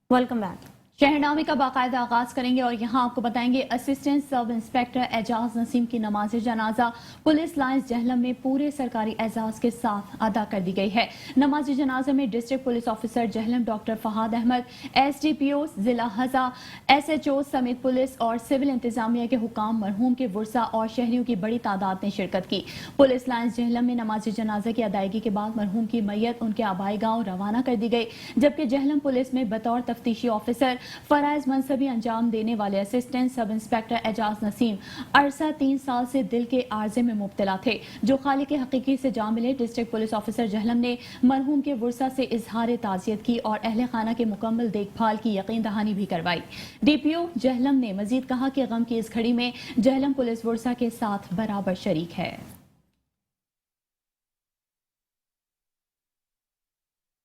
Welcome back. शहरनामे का बाकायदा आगाज करेंगे और यहाँ आपको बताएंगे assistant sub inspector Ejaz Naseem की नमाज जनाजा पुलिस लाइंस जहलम में पूरे सरकारी एजाज के साथ अदा कर दी गई है। नमाज जनाजा में district police officer Jhelum doctor Fahad Ahmed, SDPO जिला हजा, SHO समेत पुलिस और सिविल इंतजामिया के हुकाम, मरहूम के वर्सा और शहरियों की बड़ी तादाद ने शिरकत की। पुलिस लाइंस जहलम में नमाज जनाजा की अदायगी के बाद मरहूम की मैयत उनके आबाई गाँव रवाना कर दी गई, जबकि जहलम पुलिस में बतौर तफ्तीशी ऑफिसर फराइज मनसबी अंजाम देने वाले assistant sub inspector Ejaz Naseem अरसा 3 साल से दिल के आर्जे में मुब्तला थे, जो खालिक हकीकी से जा मिले। डिस्ट्रिक्ट पुलिस ऑफिसर जहलम ने मरहूम के वर्सा से इजहार ताज़ियत की और अहले खाना के मुकम्मल देखभाल की यकीन दहानी भी करवाई। DPO जहलम ने मजीद कहा कि गम की इस घड़ी में जहलम पुलिस वर्सा के साथ बराबर शरीक है।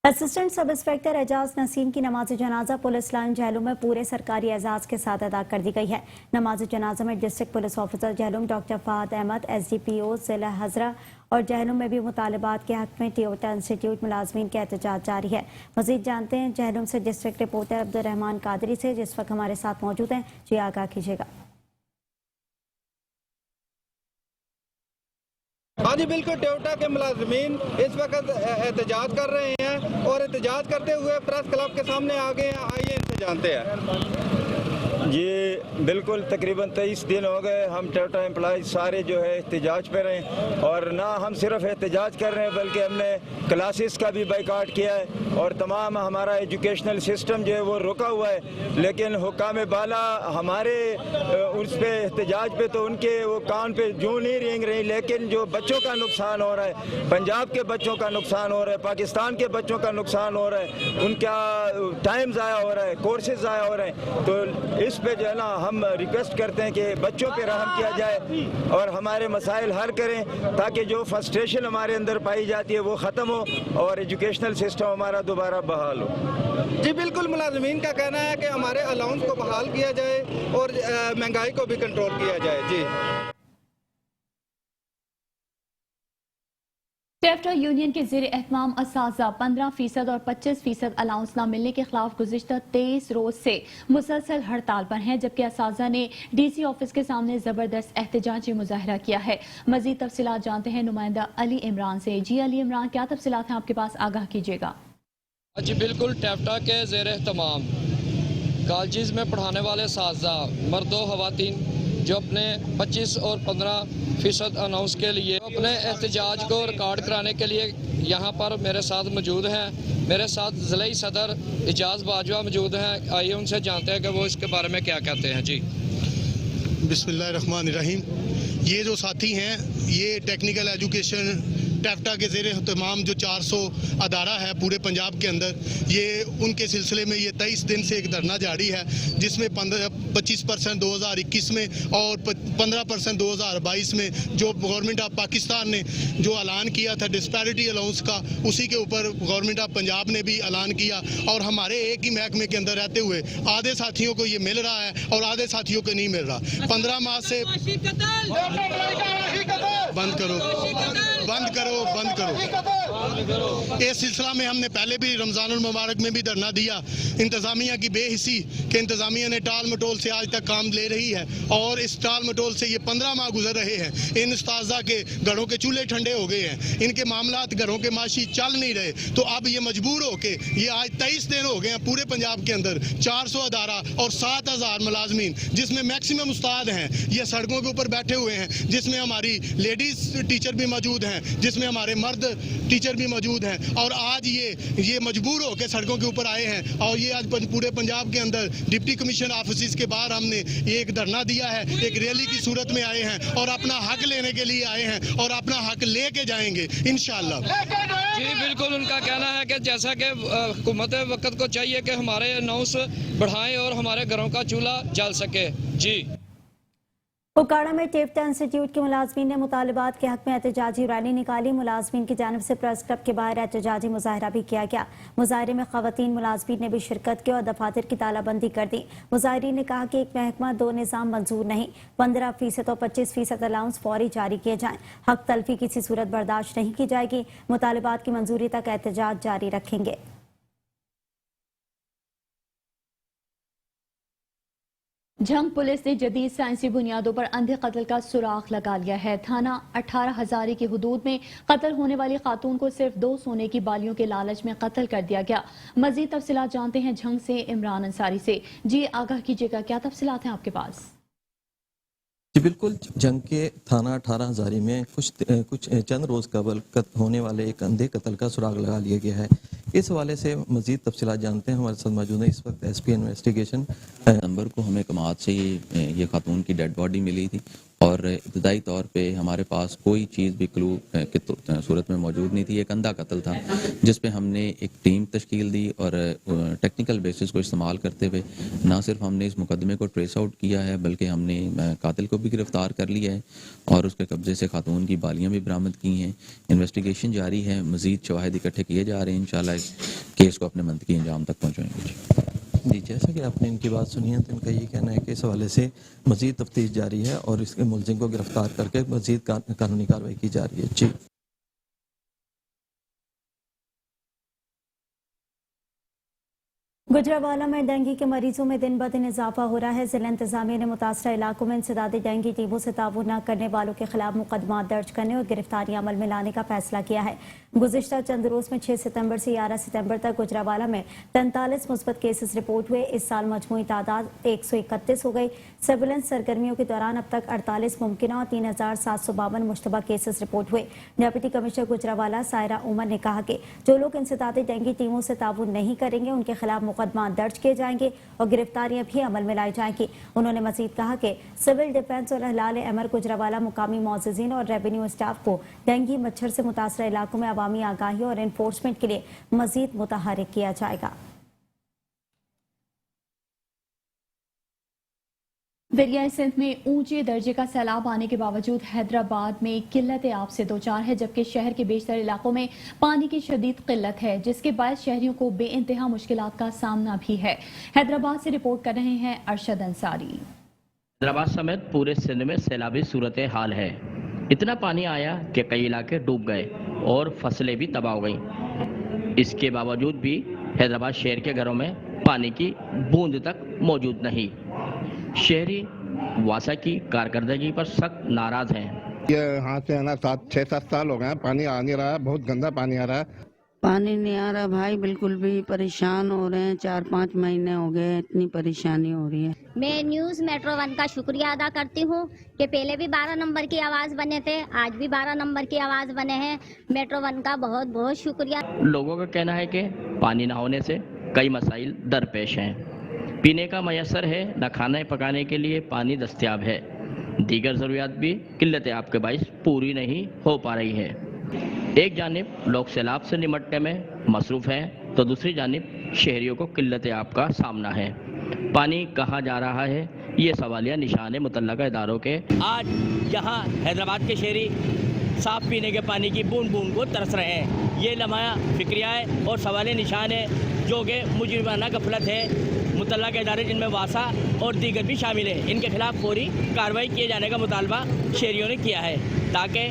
Assistant sub inspector Ejaz Naseem की नमाज जनाजा पुलिस लाइन जहलम में पूरे सरकारी एजाज के साथ अदा कर दी गई है। नमाज जनाजा में district police officer Jhelum doctor Fahad Ahmed, SDPO जिला हजरा और जहलम में भी मुतालबात के हक में टोयोटा इंस्टीट्यूट मुलाजमीन का एहतजाज जारी है। मजीद जानते हैं जहलम से डिस्ट्रिक्ट रिपोर्टर अब्दुर्रहमान कादरी से, जिस वक्त हमारे साथ मौजूद हैं। जी आगाह कीजिएगा। हाँ जी बिल्कुल, टोयोटा के मुलाजमीन इस वक्त एहतजाज कर रहे हैं और एहतजाज करते हुए प्रेस क्लब के सामने आ गए हैं। आइए इनसे जानते हैं। जी बिल्कुल, तकरीबन 23 दिन हो गए हम टोयोटा एम्प्लॉइज सारे जो है एहतजाज पे रहे, और ना हम सिर्फ एहतजाज कर रहे हैं बल्कि हमने क्लासेस का भी बाइकाट किया है और तमाम हमारा एजुकेशनल सिस्टम जो है वो रुका हुआ है। लेकिन हुक्काम बाला हमारे उस पे एहतजाज पे तो उनके वो कान पे जूं नहीं रेंग रही, लेकिन जो बच्चों का नुकसान हो रहा है, पंजाब के बच्चों का नुकसान हो रहा है, पाकिस्तान के बच्चों का नुकसान हो रहा है, उनका टाइम ज़ाया हो रहा है, कोर्सेज ज़ाया हो रहे हैं। तो इस पे जो है ना हम रिक्वेस्ट करते हैं कि बच्चों पे रहम किया जाए और हमारे मसाइल हल करें, ताकि जो फ्रस्ट्रेशन हमारे अंदर पाई जाती है वो ख़त्म हो और एजुकेशनल सिस्टम हमारा दोबारा बहाल हो। जी बिल्कुल, मुलाजमीन का कहना है कि हमारे अलाउंस को बहाल किया जाए और महंगाई को भी कंट्रोल किया जाए। जी टेफ्टा यूनियन के ज़ेर एहतमाम असाज़ा 15% और 25% अलाउंस न मिलने के खिलाफ गुज़िश्ता 23 रोज से मुसलसल हड़ताल पर हैं, जबकि असाज़ा ने DC ऑफिस के सामने जबरदस्त एहतजाजी मुजाहरा किया है। मजीद तफसीलात जानते हैं नुमाइंदा अली इमरान से। जी अली इमरान, क्या तफसीलात हैं आपके पास, आगाह कीजिएगा। जी बिल्कुल, टेफ्टा के ज़ेर एहतमाम कॉलेज में पढ़ाने वाले असाज़ा मर्दों खवातीन जो अपने 25 और 15% अनाउंस के लिए अपने एहतजाज को रिकॉर्ड कराने के लिए यहाँ पर मेरे साथ मौजूद हैं। मेरे साथ ज़िला सदर इजाज़ बाजवा मौजूद हैं। आइए उनसे जानते हैं कि वो इसके बारे में क्या कहते हैं। जी बिस्मिल्लाहिर्रहमानिर्रहीम। ये जो साथी हैं ये टेक्निकल एजुकेशन टेफ्टा के ज़ेर एहतमाम जो 400 अदारा है पूरे पंजाब के अंदर, ये उनके सिलसिले में ये 23 दिन से एक धरना जारी है, जिसमें 25% 2021 में और 15% 2022 में जो गवर्नमेंट ऑफ पाकिस्तान ने जो ऐलान किया था डिस्पैरिटी अलाउंस का, उसी के ऊपर गवर्नमेंट ऑफ पंजाब ने भी ऐलान किया। और हमारे एक ही महकमे के अंदर रहते हुए आधे साथियों को ये मिल रहा है और आधे साथियों को नहीं मिल रहा। 15 माह से बंद करो। इस सिलसिला में हमने पहले भी रमजानुल मुबारक में भी धरना दिया। इंतजामिया की बेहिसी के इंतजामिया ने टाल मटोल से आज तक काम ले रही है और इस टाल मटोल से ये 15 माह गुजर रहे हैं। इन उस्ताज़ा के घरों के चूल्हे ठंडे हो गए हैं, इनके मामलात घरों के माशी चल नहीं रहे। तो अब ये मजबूर हो के ये आज 23 दिन हो गए हैं पूरे पंजाब के अंदर 400 अदारा और 7000 मुलाजमीन, जिसमें मैक्सिमम उस्ताद हैं, ये सड़कों के ऊपर बैठे हुए हैं, जिसमें हमारी लेडीज टीचर भी मौजूद हैं, जिसमें हमारे मर्द टीचर भी मौजूद हैं। और आज ये मजबूर होकर सड़कों के ऊपर आए हैं और ये आज पूरे पंजाब के अंदर डिप्टी कमिश्नर ऑफिस के बाहर हमने ये एक धरना दिया है, एक रैली की सूरत में आए हैं और अपना हक लेने के लिए आए हैं और अपना हक लेके जाएंगे इंशाअल्लाह। जी बिल्कुल, उनका कहना है कि जैसा कि हुकूमत वक्त को चाहिए कि हमारे अनाउंस बढ़ाएं और हमारे घरों का चूल्हा जल सके। जी उकाड़ा में टेफ्टा इंस्टीट्यूट के मुलाजमीन ने मुतालबात के हक में एहतजाजी रैली निकाली। मुलाजमीन की जानिब से प्रेस क्लब के बाहर एहतजाजी मुजाहरा भी किया गया। मुजाहरे में खवातीन मुलाजमीन ने भी शिरकत की और दफातर की तालाबंदी कर दी। मुजाहरीन ने कहा कि एक महकमा 2 निज़ाम मंजूर नहीं, 15% और 25% अलाउंस फौरी जारी किए जाएं। हक तलफी किसी सूरत बर्दाश्त नहीं की जाएगी। मुतालबात की मंजूरी तक एहतजाज जारी रखेंगे। जंग पुलिस ने जदीद साइंसी बुनियादों पर अंधे कत्ल का सुराग लगा लिया है। थाना 18 हजारी की हुदूद में कत्ल होने वाली खातून को सिर्फ 2 सोने की बालियों के लालच में कत्ल कर दिया गया। मजीद तफसीलात जानते हैं जंग से इमरान अंसारी से। जी आगाह कीजिएगा, क्या तफसीलात हैं आपके पास? जी बिल्कुल, जंग के थाना 18 हजारी में कुछ चंद रोज़ कबल होने वाले एक अंधे कत्ल का सुराग लगा लिया गया है। इस हवाले से मजीद तफसीलात जानते हैं। हमारे साथ मौजूद है इस वक्त एसपी इन्वेस्टिगेशन। नंबर को हमें कमात से ये खातून की डेड बॉडी मिली थी और इब्तदाई तौर पे हमारे पास कोई चीज़ भी क्लू की सूरत में मौजूद नहीं थी। एक अंधा कत्ल था जिस पे हमने एक टीम तश्कील दी और टेक्निकल बेसिस को इस्तेमाल करते हुए ना सिर्फ हमने इस मुकदमे को ट्रेस आउट किया है बल्कि हमने कातिल को भी गिरफ्तार कर लिया है और उसके कब्जे से खातून की बालियाँ भी बरामद की हैं। इन्वेस्टिगेशन जारी है, मज़ीद शवाहिद इकट्ठे किए जा रहे हैं। इंशाल्लाह इस केस को अपने मंतकी अंजाम तक पहुँचाएंगे। जी, जैसा कि आपने इनकी बात सुनी है तो इनका ये कहना है कि इस हवाले से मजीद तफ्तीश जारी है और इसके मुलजिम को गिरफ्तार करके मजीद कानूनी कार्रवाई की जा रही है। जी गुजरावाला में डेंगू के मरीजों में दिन ब दिन इजाफा हो रहा है। जिला इंतजामिया ने मुतासरा इलाकों में इंसदादी डेंगू टीमों से ताउन न करने वालों के खिलाफ मुकदमा दर्ज करने और गिरफ्तारी अमल में लाने का फैसला किया है। गुज़िश्ता चंद रोज में 6 सितंबर से 11 सितंबर तक गुजरावाला में 43 मुस्बत केसेस रिपोर्ट हुए। इस साल मजमूई तादाद 131 हो गई। सर्विलेंस सरगर्मियों के दौरान अब तक 48 मुमकिन और 3752 मुश्तबा केसेस रिपोर्ट हुए। डिप्टी कमिश्नर गुजरावाला सायरा उमर ने कहा कि जो लोग इंसदादी डेंगू टीमों से ताउन नहीं करेंगे उनके खिलाफ मुकदमा दर्ज किए जाएंगे और गिरफ्तारियां भी अमल में लाई जाएंगी। उन्होंने मजीद कहा कि सिविल डिफेंस और अहलाल अमर गुजरावाला मुकामी मौज़िज़ीन और रेवेन्यू स्टाफ को डेंगू मच्छर से मुतासरा इलाकों में अवामी आगाही और एनफोर्समेंट के लिए मजीद मुतहर्रिक किया जाएगा। दरियाई सिंध में ऊंचे दर्जे का सैलाब आने के बावजूद हैदराबाद में किल्लत आब से दो चार है, जबकि शहर के बेशतर इलाकों में पानी की शदीद किल्लत है जिसके बायस शहरियों को बेइंतहा मुश्किलात का सामना भी है। हैदराबाद से रिपोर्ट कर रहे हैं अरशद अंसारी। हैदराबाद समेत पूरे सिंध में सैलाबी सूरत हाल है। इतना पानी आया कि कई इलाके डूब गए और फसलें भी तबाह हो गईं। इसके बावजूद भी हैदराबाद शहर के घरों में पानी की बूंद तक मौजूद नहीं। शहरी वासा की कारकर्दगी पर सख्त नाराज हैं। ये यहाँ से है ना 6-7 साल हो गए हैं, पानी आ नहीं रहा है, बहुत गंदा पानी आ रहा है। पानी नहीं आ रहा भाई, बिल्कुल भी परेशान हो रहे हैं। 4-5 महीने हो गए, इतनी परेशानी हो रही है। मैं न्यूज़ मेट्रो 1 का शुक्रिया अदा करती हूँ कि पहले भी 12 नंबर की आवाज़ बने थे, आज भी 12 नंबर की आवाज़ बने हैं। मेट्रो 1 का बहुत बहुत शुक्रिया। लोगों का कहना है कि पानी न होने से कई मसाइल दरपेश हैं। पीने का मयसर है, न खाने पकाने के लिए पानी दस्तयाब है। दीगर ज़रूरियात भी किल्लत आब के बाइस पूरी नहीं हो पा रही है। एक जानिब लोग सैलाब से निमटने में मसरूफ़ हैं तो दूसरी जानिब शहरियों को किल्लत आब का सामना है। पानी कहाँ जा रहा है, ये सवालिया निशान है मुतल्लका इदारों के। आज यहाँ हैदराबाद के शहरी साफ पीने के पानी की बूंद बूंद को तरस रहे हैं। ये लम्हा फिक्रिया है और सवालिया निशान है जो कि मुजरिमाना गफलत है। मुतल्लका इदारे जिनमें वासा और दीगर भी शामिल हैं, इनके खिलाफ फौरी कार्रवाई किए जाने का मुतालबा शहरियों ने किया है ताकि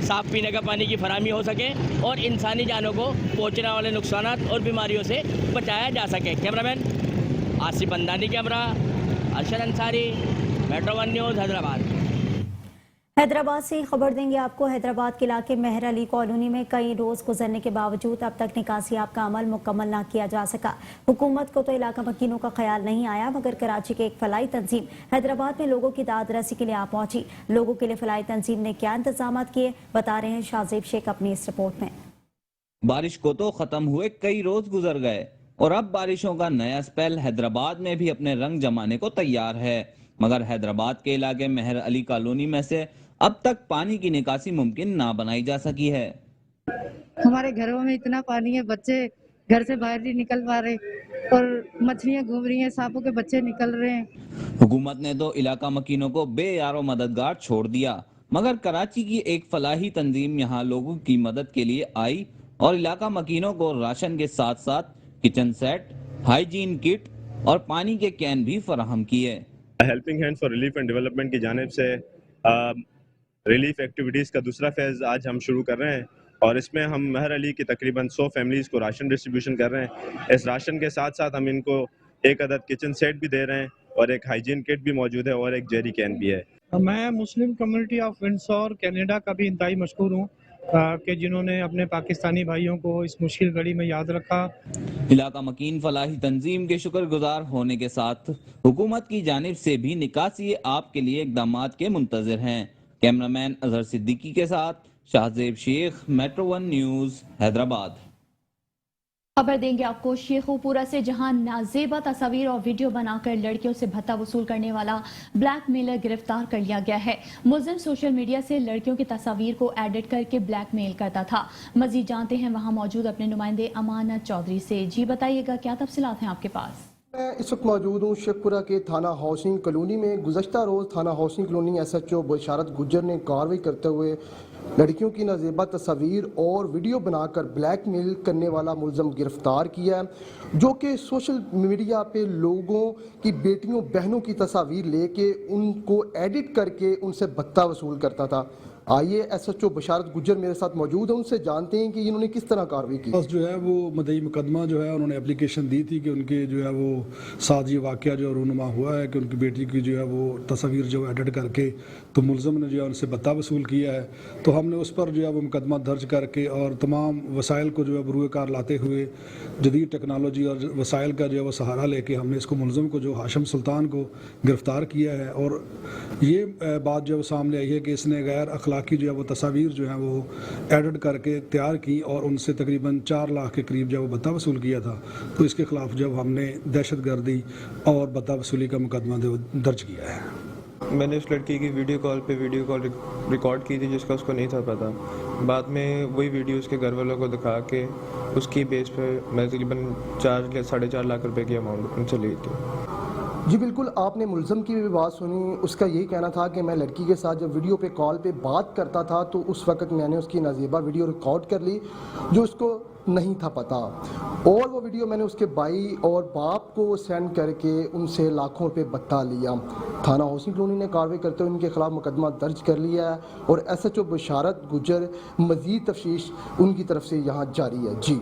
साफ पीने का पानी की फराहमी हो सके और इंसानी जानों को पहुँचने वाले नुकसान और बीमारियों से बचाया जा सके। Cameraman Asif bandhani, camera Arshad Ansari, metro 1 news Hyderabad. Hyderabad से खबर देंगे आपको। हैदराबाद के इलाके मेहर अली कॉलोनी में कई रोज गुजरने के बावजूद अब तक निकासी आब का अमल मुकम्मल न किया जा सका। हुकूमत को तो इलाका मकीनों का ख्याल नहीं आया, मगर कराची के एक फलाई तंजीम हैदराबाद में लोगों की दाद रसी के लिए आ पहुंची। लोगों के लिए फलाई तंजीम ने क्या इंतजाम किए, बता रहे हैं शाहजेब शेख अपनी इस रिपोर्ट में। बारिश को तो खत्म हुए कई रोज गुजर गए और अब बारिशों का नया स्पेल हैदराबाद में भी अपने रंग जमाने को तैयार है, मगर हैदराबाद के इलाके मेहर अली कॉलोनी में से अब तक पानी की निकासी मुमकिन ना बनाई जा सकी है। हमारे घरों में इतना पानी है, बच्चे घर से बाहर नहीं निकल पा रहे और मछलियाँ घूम रही हैं, सांपों के बच्चे निकल रहे हैं। हुकूमत ने तो इलाका मकीनों को बेयारो मददगार छोड़ दिया, मगर कराची की एक फलाही तंजीम यहाँ लोगों की मदद के लिए आई और इलाका मकीनों को राशन के साथ साथ किचन सेट, हाइजीन किट और पानी के कैन भी फराहम किए। Helping hand for relief and development की जानिब से रिलीफ एक्टिविटीज़ का दूसरा फेज़ आज हम शुरू कर रहे हैं और इसमें हम मेहर अली की तकरीबन 100 फैमिलीज़ को राशन डिस्ट्रीब्यूशन कर रहे हैं। इस राशन के साथ साथ हम इनको एक अदद किचन सेट भी दे रहे हैं और एक हाइजीन किट भी मौजूद है और एक जेरी कैन भी है। मैं Muslim community of Windsor Canada का भी इंतहाई मशकूर हूँ कि जिन्होंने अपने पाकिस्तानी भाइयों को इस मुश्किल घड़ी में याद रखा। इलाका मकीन फलाही तंजीम के शुक्रगुजार होने के साथ हुकूमत की जानिब से भी निकासी आप के लिए इकदामात के मुंतजर हैं। कैमरामैन अजहर सिद्दीकी के साथ शाहजेब शेख, मेट्रो 1 न्यूज़, हैदराबाद। खबर देंगे आपको शेखोपुरा से, जहां नाजेबा तस्वीर और वीडियो बनाकर लड़कियों से भत्ता वसूल करने वाला ब्लैकमेलर गिरफ्तार कर लिया गया है। मुलजिम सोशल मीडिया से लड़कियों की तस्वीर को एडिट करके ब्लैकमेल करता था। मजीद जानते हैं वहां मौजूद अपने नुमाइंदे अमानत चौधरी से। जी बताइएगा, क्या तफसीलात हैं आपके पास? मैं इस वक्त मौजूद हूँ शेखपुरा के थाना हाउसिंग कॉलोनी में। गुज़श्ता रोज़ थाना हाउसिंग कॉलोनी SHO बशारत गुज्जर ने कार्रवाई करते हुए लड़कियों की नाजेबा तस्वीर और वीडियो बनाकर ब्लैकमेल करने वाला मुलज़म गिरफ्तार किया है, जो कि सोशल मीडिया पे लोगों की बेटियों बहनों की तस्वीर लेके उनको एडिट करके उनसे भत्ता वसूल करता था। आइए SHO बशारत गुज्जर मेरे साथ मौजूद है, उनसे जानते हैं कि इन्होंने किस तरह कार्रवाई की। जो है वो मदई मुकदमा जो है उन्होंने एप्लीकेशन दी थी कि उनके जो है वो साथ ये वाक़या जो रूनुमा हुआ है कि उनकी बेटी की जो है वो तस्वीर जो एडिट करके तो मुलज़म ने जो है उनसे भत्ता वसूल किया है। तो हमने उस पर जो है वो मुकदमा दर्ज करके और तमाम वसाइल को जो है बरूए कार लाते हुए जदीद टेक्नोलॉजी और वसाइल का जो है वो सहारा लेके हमने इसको मुलज़म को जो हाशिम सुल्तान को गिरफ़्तार किया है। और ये बात जो है सामने आई है कि इसने गैर अखलाकी जो है वो तस्वीर जो है वो एडिट करके तैयार की और उनसे तकरीबन 4 लाख के करीब जो है वो भत्ता वसूल किया था। तो इसके ख़िलाफ़ जब हमने दहशतगर्दी और भत्ता वसूली का मुकदमा दर्ज किया है। मैंने उस लड़की की वीडियो कॉल रिकॉर्ड की थी जिसका उसको नहीं था पता। बाद में वही वीडियो उसके घर वालों को दिखा के उसकी बेस पे मैं तकरीबन 4 या 4.5 लाख रुपए की अमाउंट उनसे ली थी। जी बिल्कुल, आपने मुलज़म की भी बात सुनी। उसका यही कहना था कि मैं लड़की के साथ जब वीडियो पे कॉल पे बात करता था तो उस वक्त मैंने उसकी नाजेबा वीडियो रिकॉर्ड कर ली जो उसको नहीं था पता, और वो वीडियो मैंने उसके भाई और बाप को सेंड करके उनसे लाखों रुपए भत्ता लिया। थाना हाउसिंग कॉलोनी ने कार्रवाई करते हुए उनके खिलाफ मुकदमा दर्ज कर लिया है और SHO बशारत गुज्जर मजीद तफ्तीश उनकी तरफ से यहाँ जारी है। जी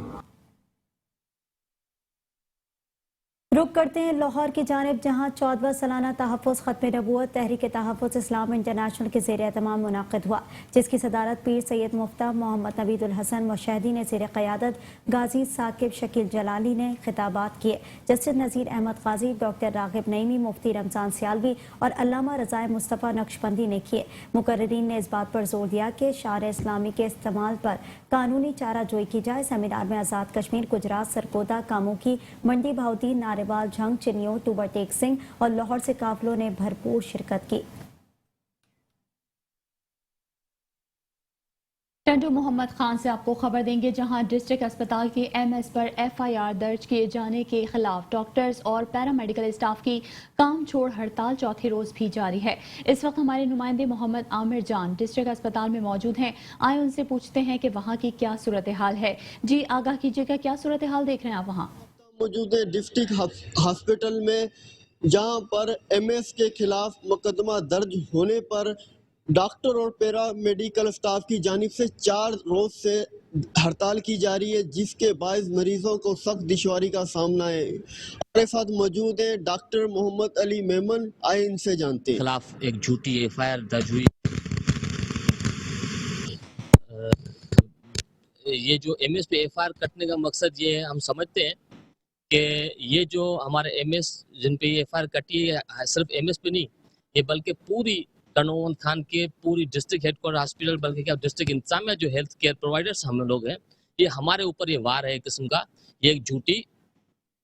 रुक करते हैं लाहौर की जानिब, जहाँ 14वां सालाना तहफ़्फ़ुज़ ख़त्म नबूवत तहरीक तहफ़्फ़ुज़ इस्लाम इंटरनेशनल के ज़ेर एहतमाम मुनाक़िद हुआ, जिसकी सदारत पीर सैयद मुफ्ता मोहम्मद नवीदुल हसन मुशहदी ने ज़ेर क़यादत गाजी साकिब शकील जलाली ने खिताबात किए। जस्टिस नज़ीर अहमद क़ाज़ी, डॉक्टर राग़िब नईमी, मुफ्ती रमज़ान सियालवी और अल्लामा रज़ाए मुस्तफ़ा नक्शबंदी ने किए। मुकर्रिरीन ने इस बात पर जोर दिया कि शार इस्लामी के इस्तेमाल पर कानूनी चारा जोई की जाए। सेमिनार में आज़ाद कश्मीर, गुजरात, सरगोदा, कामोकी, मंडी भाउदी, नारेवाल, झंग, चिनियो, टूबर टेक सिंह और लाहौर से काफिलों ने भरपूर शिरकत की। टंडू मोहम्मद खान से आपको खबर देंगे, जहां डिस्ट्रिक्ट अस्पताल के MS पर FIR दर्ज किए जाने के खिलाफ डॉक्टर्स और पैरामेडिकल स्टाफ की काम छोड़ हड़ताल चौथे रोज भी जारी है। इस वक्त हमारे नुमाइंदे मोहम्मद आमिर जान डिस्ट्रिक्ट अस्पताल में मौजूद हैं। आए उनसे पूछते हैं कि वहां की क्या सूरत हाल है। जी आगाह कीजिएगा, क्या सूरत हाल देख रहे हैं आप वहाँ? मौजूद है डिस्ट्रिक्ट हॉस्पिटल में, जहां पर MS के खिलाफ मुकदमा दर्ज होने पर डॉक्टर और पैरा मेडिकल स्टाफ की जानिब से 4 रोज से हड़ताल की जा रही है, जिसके बायस मरीजों को सख्त दुश्वारी का सामना है। हमारे साथ मौजूद है डॉक्टर मोहम्मद अली मेमन, आए इनसे जानते हैं। खिलाफ एक झूठी FIR दर्ज हुई। ये जो MS पे FIR कटने का मकसद ये है, हम समझते हैं कि ये जो हमारे MS जिन पे ये FIR कटी है, सिर्फ MS पे नहीं, ये बल्कि पूरी टनोवन खान के पूरी डिस्ट्रिक्ट हेडक्वार्टर हॉस्पिटल, बल्कि क्या डिस्ट्रिक्ट इंतजामिया जो हेल्थ केयर प्रोवाइडर्स हम लोग हैं, ये हमारे ऊपर ये वार है एक किस्म का। ये एक झूठी,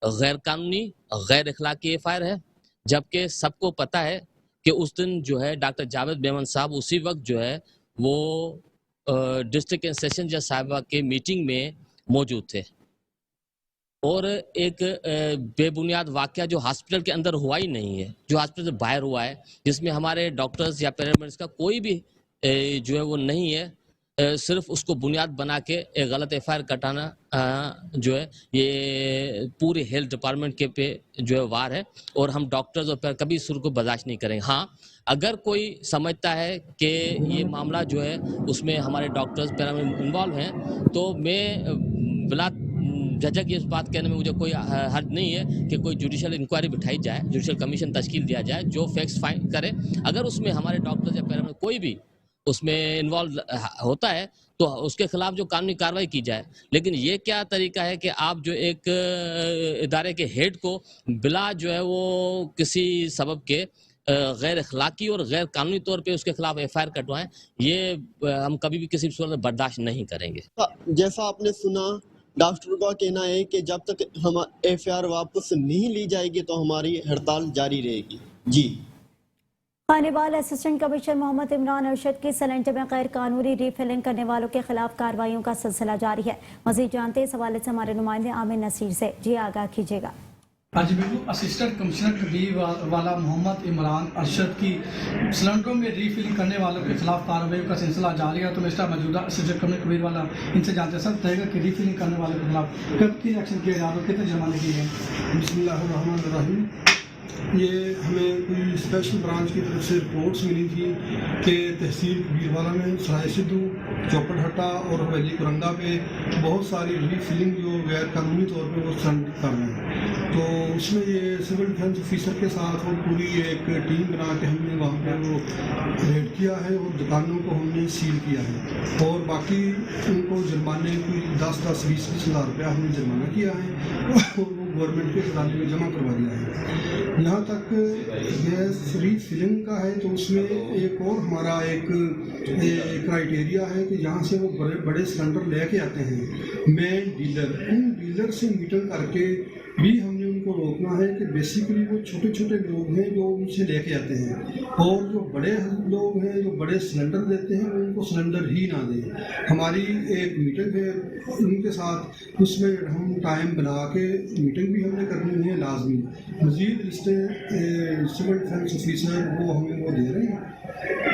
गैर कानूनी, गैर अखलाकी FIR है, जबकि सबको पता है कि उस दिन जो है डॉक्टर जावेद मेमन साहब उसी वक्त जो है वो डिस्ट्रिक्ट एंड सेशन जज साहिबा के मीटिंग में मौजूद थे। और एक बेबुनियाद वाक़या जो हॉस्पिटल के अंदर हुआ ही नहीं है, जो हॉस्पिटल से बाहर हुआ है, जिसमें हमारे डॉक्टर्स या पैरामेडिक्स का कोई भी जो है वो नहीं है, सिर्फ उसको बुनियाद बना के एक गलत FIR कटाना जो है ये पूरे हेल्थ डिपार्टमेंट के पे जो है वार है, और हम डॉक्टर्स और कभी इस को बर्दाश्त नहीं करेंगे। हाँ, अगर कोई समझता है कि ये मामला जो है उसमें हमारे डॉक्टर्स पैरामेडिक्स इन्वॉल्व हैं, तो मैं बिला झझक इस बात कहने में मुझे कोई हर्ज नहीं है कि कोई जुडिशल इंक्वायरी बिठाई जाए, जुडिशल कमीशन तश्कील दिया जाए जो फैक्ट्स फाइंड करे। अगर उसमें हमारे डॉक्टर या पैरामेडिक कोई भी उसमें इन्वॉल्व होता है तो उसके खिलाफ जो कानूनी कार्रवाई की जाए। लेकिन ये क्या तरीका है कि आप जो एक इदारे के हेड को बिला जो है वो किसी सबब के गैर अखलाकी और गैर कानूनी तौर पे उसके खिलाफ FIR कटवाएं, ये हम कभी भी किसी सूरत में बर्दाश्त नहीं करेंगे। जैसा आपने सुना, डॉक्टरों का कहना है कि जब तक हम FIR वापस नहीं ली जाएगी तो हमारी हड़ताल जारी रहेगी। जी खानेवाल असिस्टेंट कमिश्नर मोहम्मद इमरान अरशद की सिलेंडर में गैर कानूनी रीफिलिंग करने वालों के खिलाफ कार्रवाइयों का सिलसिला जारी है। मजीद जानते इस हवाले से हमारे नुमाइंदे आमिर नसीर से। जी आगाह कीजिएगा। आज बिल्कुल असिस्टेंट कमिश्नर कबीर वाला मोहम्मद इमरान अरशद की सिलेंडरों में रीफिलिंग करने वालों के खिलाफ कार्रवाई का सिलसिला जारी है। तो मिस्टर मौजूदा असिस्टेंट कमिश्नर कबीर वाला इनसे जानते हैं, सर रहेगा कि रीफिलिंग करने वालों के खिलाफ कब की एक्शन किया जा रहा है, कितने जुर्माने किए गए? बिस्मिल्लाहिर्रहमानिर्रहीम। ये हमें कोई स्पेशल ब्रांच की तरफ से रिपोर्ट्स मिली थी कि तहसील कबीरवाला में सराय सिद्धू, चौपटहट्टा और हवेली कुरंगा पे बहुत सारी रीफिलिंग जो गैर कानूनी तौर पे वो संचालित कर रहे हैं। तो उसमें ये सिविल डिफेंस ऑफिसर के साथ वो पूरी एक टीम बना के हमने वहाँ पे वो रेड किया है और दुकानों को हमने सील किया है और बाकी उनको जुर्माने कोई 10-20 हज़ार रुपया हमने जुर्माना किया है और वो गवर्नमेंट के खजाने में जमा करवा दिया है। यहाँ तक गैस रीफिलिंग का है तो उसमें एक और हमारा एक क्राइटेरिया है कि यहाँ से वो बड़े सिलेंडर लेके आते हैं मेन डीलर, उन डीलर से मीटर करके भी हमने उनको रोकना है कि बेसिकली वो छोटे छोटे लोग हैं जो उनसे लेके आते हैं और जो बड़े लोग हैं जो बड़े सिलेंडर देते हैं उनको सिलेंडर ही ना दें। हमारी एक मीटिंग है उनके साथ, उसमें हम टाइम बना के मीटिंग भी हमने करनी है लाजमी। मज़ीद लिस्टें सिविल डिफेंस ऑफिसर वो हमें वो दे रहे हैं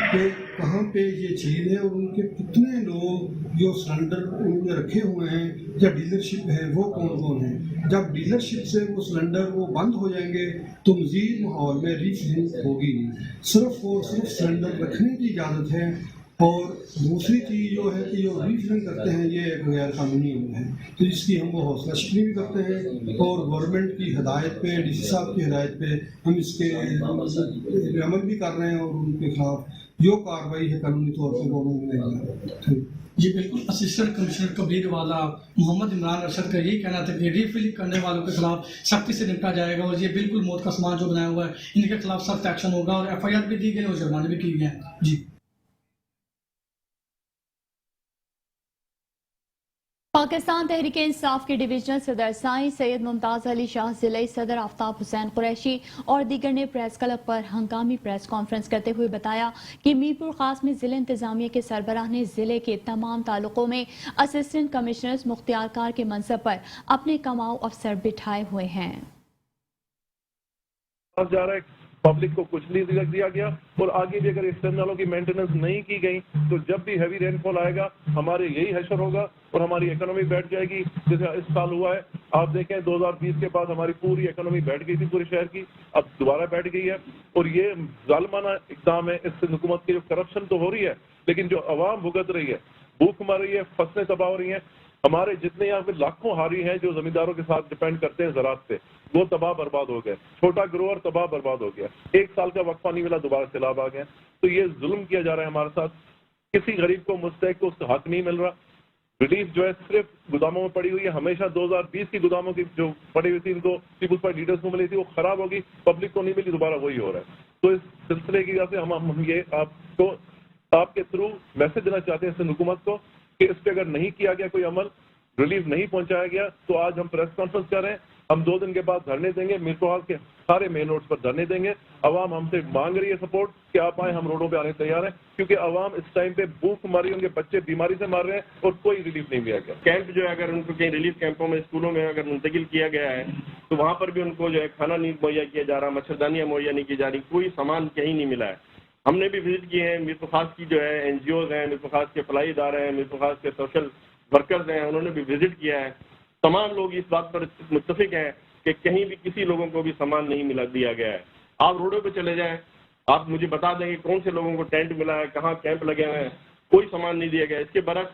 कि कहाँ पे ये चीज़ है और उनके कितने लोग जो सिलेंडर उनमें रखे हुए हैं या डीलरशिप है वो कौन कौन है। जब डीलरशिप से वो सिलेंडर वो बंद हो जाएंगे तो मज़ीद माहौल में रीफिलिंग होगी नहीं, सिर्फ और सिर्फ सिलेंडर रखने की इजाज़त है। और दूसरी चीज़ जो है कि जो रीफिलिंग करते हैं ये गैर कानूनी है, तो इसकी हम वो हौसला शिकनी भी करते हैं और गवर्नमेंट की हिदायत पे, DC साहब की हिदायत पे हम इसके अमल भी कर रहे हैं और उनके खिलाफ जो कार्रवाई है कानूनी तौर पर वो मिलेगी। जी बिल्कुल, असिस्टेंट कमिश्नर कबीर वाला मोहम्मद इमरान अरशद का यही कहना था कि रीफिलिंग करने वालों के खिलाफ सख्ती से निपटा जाएगा और ये बिल्कुल मौत का सामान जो बनाया हुआ है इनके खिलाफ सख्त एक्शन होगा और FIR भी दी गई और जुर्माने भी किए गए। जी पाकिस्तान तहरीक इंसाफ के डिविजनल सदर साईं सैयद मुमताज़ अली शाह, जिले सदर आफ्ताब हुसैन कुरैशी और दीगर ने प्रेस क्लब पर हंगामी प्रेस कॉन्फ्रेंस करते हुए बताया कि मीरपुर खास में जिला इंतजामिया के सरबराह ने जिले के तमाम तालुकों में असिस्टेंट कमिश्नर्स मुख्तियारकार के मनसब पर अपने कमाऊ अफसर बिठाए हुए हैं। पब्लिक को कुछ नहीं दिया गया और आगे भी अगर इस टर्मिनलों की मेंटेनेंस नहीं की गई तो जब भी हैवी रेनफॉल आएगा हमारे यही हशर होगा और हमारी इकोनॉमी बैठ जाएगी। जैसे इस साल हुआ है, आप देखें 2020 के बाद हमारी पूरी इकोनॉमी बैठ गई थी पूरे शहर की, अब दोबारा बैठ गई है और ये जालिमाना इक़दाम है। इससे हुकूमत की जो करप्शन तो हो रही है लेकिन जो अवाम भुगत रही है, भूख मर रही है, फसलें तबाह हो रही हैं। हमारे जितने यहाँ पे लाखों हारी हैं जो जमींदारों के साथ डिपेंड करते हैं ज़राअत पे, वो तबाह बर्बाद हो गए। छोटा ग्रोअर तबाह बर्बाद हो गया, 1 साल का वक्फा नहीं मिला, दोबारा सैलाब आ गया। तो ये जुल्म किया जा रहा है हमारे साथ। किसी गरीब को, मुस्तहिक को उसका हक नहीं मिल रहा। रिलीफ जो है सिर्फ गोदामों में पड़ी हुई है। हमेशा 2020 की गोदामों की जो पड़ी हुई थी इनको पीपुल्स पार्टी लीडर्स को मिली थी, वो खराब होगी, पब्लिक को नहीं मिली, दोबारा वही हो रहा है। तो इस सिलसिले की वजह से हम ये आपको आपके थ्रू मैसेज देना चाहते हैं सिंध हुकूमत को कि इस पर अगर नहीं किया गया कोई अमल, रिलीफ नहीं पहुंचाया गया, तो आज हम प्रेस कॉन्फ्रेंस कर रहे हैं। हम 2 दिन के बाद धरने देंगे, मीरपुर के सारे मेन रोड्स पर धरने देंगे। अवाम हमसे मांग रही है सपोर्ट कि आप आए, हम रोडों पे आने तैयार हैं क्योंकि अवाम इस टाइम पे भूख मरी, उनके बच्चे बीमारी से मर रहे हैं और कोई रिलीफ नहीं दिया गया। कैंप जो है अगर उनको कहीं रिलीफ कैंपों में, स्कूलों में अगर मुंतकिल किया गया है तो वहाँ पर भी उनको जो है खाना नहीं मुहैया किया जा रहा, मच्छरदानियाँ मुहैया नहीं की जा रही, कोई सामान कहीं नहीं मिला है। हमने भी विजिट किए हैं, मीरपुर खास की जो है NGOs हैं, मीरपुर खास के फलाई इदारे हैं, मीरपुर खास के सोशल वर्कर्स हैं, उन्होंने भी विजिट किया है। तमाम लोग इस बात पर मुत्तफिक हैं कि कहीं भी किसी लोगों को भी सामान नहीं मिला दिया गया है। आप रोडों पे चले जाएं, आप मुझे बता देंगे कौन से लोगों को टेंट मिला है, कहाँ कैंप लगे हुए हैं, कोई सामान नहीं दिया गया। इसके बरक्स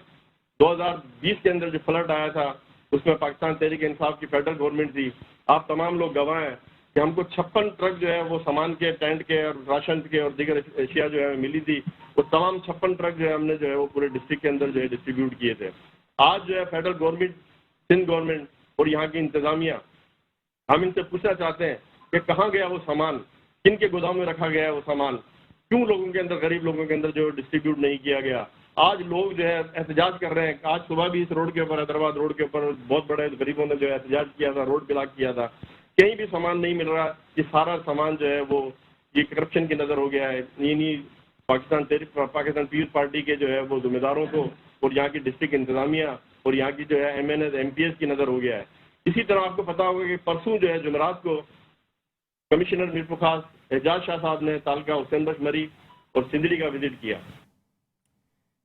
2020 के अंदर जो फ्लड आया था उसमें पाकिस्तान तहरीक इंसाफ की फेडरल गवर्नमेंट थी। आप तमाम लोग गवाह हैं कि हमको 56 ट्रक जो है वो सामान के, टेंट के और राशन के और दीगर एशिया जो है मिली थी। वो तमाम 56 ट्रक जो है हमने जो है वो पूरे डिस्ट्रिक्ट के अंदर जो है डिस्ट्रीब्यूट किए थे। आज जो है फेडरल गवर्नमेंट, सिंध गवर्नमेंट और यहाँ की इंतजामिया, हम इनसे पूछना चाहते हैं कि कहाँ गया वो सामान, किन के गोदाम में रखा गया है वो सामान, क्यों लोगों के अंदर, गरीब लोगों के अंदर जो डिस्ट्रीब्यूट नहीं किया गया। आज लोग जो है एहतजाज कर रहे हैं। आज सुबह भी इस रोड के ऊपर, हैदराबाद रोड के ऊपर बहुत बड़े गरीबों ने जो है एहतजाज किया था, रोड ब्लॉक किया था। कहीं भी सामान नहीं मिल रहा। ये सारा सामान जो है वो ये करप्शन की नज़र हो गया है। इन्हीं पाकिस्तान पीपल्स पार्टी के जो है वो जिम्मेदारों को और यहाँ की डिस्ट्रिक्ट इंतजामिया और यहाँ की जो है MNS MPS की नज़र हो गया है। इसी तरह आपको पता होगा कि परसों जो है जुमेरात को कमिश्नर मीर फखास एजाज शाह साहब ने तालका हुसैन बख्श मरी और सिंदड़ी का विजिट किया।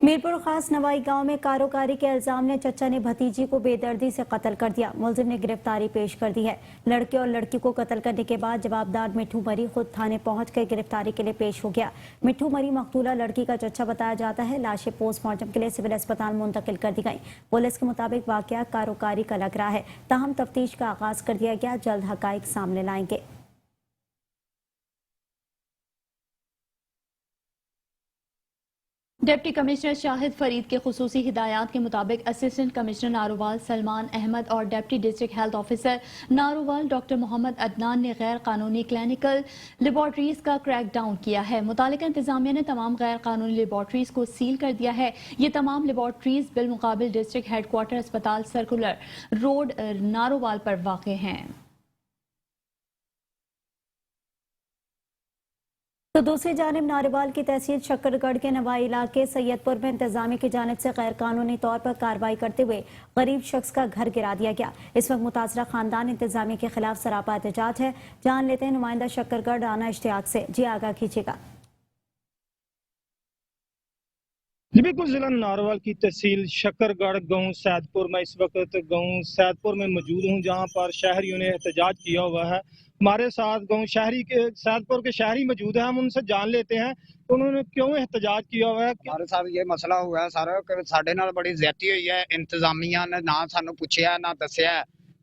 मीरपुर खास नवाई गांव में कारोकारी के इल्जाम ने चचा ने भतीजी को बेदर्दी से कत्ल कर दिया। मुलजिम ने गिरफ्तारी पेश कर दी है। लड़के और लड़की को कत्ल करने के बाद जवाबदार मिठू मरी खुद थाने पहुंचकर गिरफ्तारी के लिए पेश हो गया। मिठू मरी मकतूला लड़की का चचा बताया जाता है। लाशें पोस्टमार्टम के लिए सिविल अस्पताल मुंतकिल कर दी गई। पुलिस के मुताबिक वाकया कारोकारी का लग रहा है, ताहम तफ्तीश का आगाज कर दिया गया। जल्द हकाइक सामने लाएंगे। डिप्टी कमिश्नर शाहिद फरीद के खुसूसी हिदायत के मुताबिक असिस्टेंट कमिश्नर नारोवाल सलमान अहमद और deputy district health officer Narowal doctor Mohammad Adnan ने गैर कानूनी क्लिनिकल लेबॉर्ट्रीज का क्रैक डाउन किया है। मुतालिका इंतजामिया ने तमाम गैर कानूनी लेबॉर्ट्रीज को सील कर दिया है। ये तमाम लेबॉर्ट्रीज बिलमुकाबिल डिस्ट्रिक्ट हेडक्वार्टर अस्पताल सर्कुलर रोड नारोवाल पर वाक़ हैं। तो दूसरी जानिब नारोवाल की तहसील शक्करगढ़ के नवाई इलाके सैयदपुर में इंतजामिया की जानिब से गैर कानूनी तौर पर कार्रवाई करते हुए गरीब शख्स का घर गिरा दिया गया। इस वक्त मुतासरा खानदान इंतजामिया के खिलाफ सरापा एहतजाज है। जान लेते हैं नुमाइंदा शक्करगढ़ राना इश्तियाक से। जी आगाह कीजिएगा। जी बिल्कुल, जिला नारोवाल की तहसील शक्करगढ़ गांव सैदपुर में इस वक्त गांव सैदपुर में मौजूद हूं, जहां पर शहरियों ने एहतजाज किया हुआ है। हमारे साथ गांव शहरी के सैदपुर के शहरी मौजूद है, हम उनसे जान लेते हैं उन्होंने क्यों एहतजाज किया हुआ है। हमारे साथ ये मसला हुआ है सारा कि साडे नाल बड़ी ज्यादती हुई है। इंतजामिया ने ना सानू पुछया ना दस्या,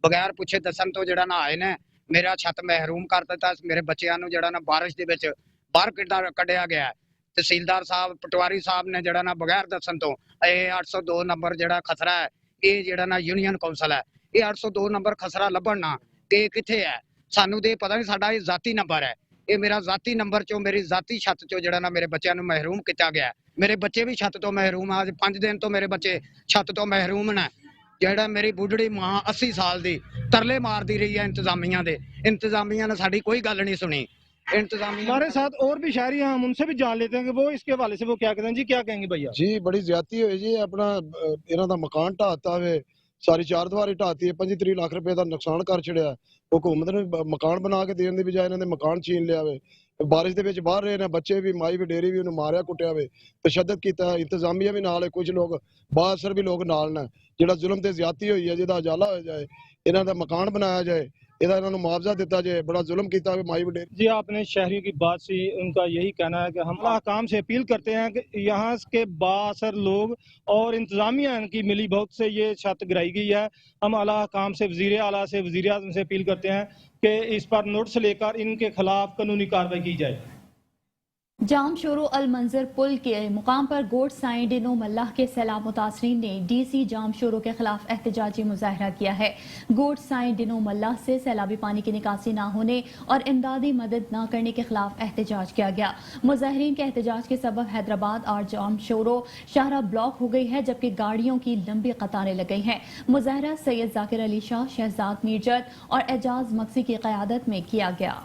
बगैर पुछे दसन तो जेड़ा ना आए ने मेरा छत महरूम कर दिता। मेरे बच्चों नू जेड़ा ना बारिश दे विच बाहर कढ़िया गया। तहसीलदार साहब पटवारी साहब ने जेड़ा ना बगैर दसन तो 802 नंबर जेड़ा खसरा है, ये जेड़ा ना यूनियन कौंसल है, ये 802 नंबर खसरा लभण ना ते किथे है सानू ते पता नहीं। साडा ये जाती नंबर है, ये मेरा जाती नंबर चो मेरी जाती छत चो जेड़ा ना मेरे बच्चों नू महरूम किया गया। मेरे बच्चे भी छत तो महरूम, आज 5 दिन तो मेरे बच्चे छत तो महरूम ने। जेड़ा मेरी बुढ़ड़ी मां 80 साल दी तरले मारती रही है इंतजामिया ने साडी कोई गल नहीं सुनी। हमारे साथ और भी शहरी हैं, हम उनसे भी जान लेते हैं कि वो इसके हवाले से वो क्या कहते हैं। जी क्या कहेंगे भैया? जी बड़ी ज्यादती हुई जी, अपना इन्हां दा मकान ढाता वे, सारी 4 दीवारी ढाती है, 25 लाख रुपए का नुकसान कर छड़िया। हुकूमत ने मकान बना के देने की बजाय इन्होंने मकान छीन लिया वे। बारिश दे विच बाहर रहे ने बच्चे भी, माई भी, डेरी भी, उन्हें मारिया कुटिया वे, तशद्दद किया। इंतजामिया भी नाल है, कुछ लोग बासर भी लोग नाल ने। जिहड़ा जुल्म ते ज्यादती हुई है जिहदा उजाला हो जाए, इन्हां दा मकान बनाया जाए, इहदा इन्हां नूं मुआवजा दिता जाए। बड़ा जुल्म किया माई भी। जी आपने शहरियों की बात से उनका यही कहना है कि हम हकाम से अपील करते हैं कि यहाँ के बासर लोग और इंतजामिया की मिली बहुत से ये छत गिराई गई है। हम आला हकाम से, वजीर आला से, वजीर आज़म से अपील करते हैं कि इस पर नोटिस लेकर इनके खिलाफ कानूनी कार्रवाई की जाए। जाम शोरो अल मंजर पुल के मुकाम पर गोट साईं डिनो मल्लाह के सैलाब मुतासरीन ने डीसी जाम शोरो के खिलाफ एहतजाजी मुजाहरा किया है। गोट साईं डिनो मल्लाह से सैलाबी पानी की निकासी न होने और इमदादी मदद न करने के खिलाफ एहतजाज किया गया। मुजाहरीन के एहतजाज के सबब हैदराबाद और जाम शोरो शाहरा ब्लॉक हो गई है, जबकि गाड़ियों की लंबी कतारें लग गई हैं। मुजाहरा सैयद जाकिर अली शाह, शहजाद मीरजत और एजाज मक्सी की क़यादत में किया गया।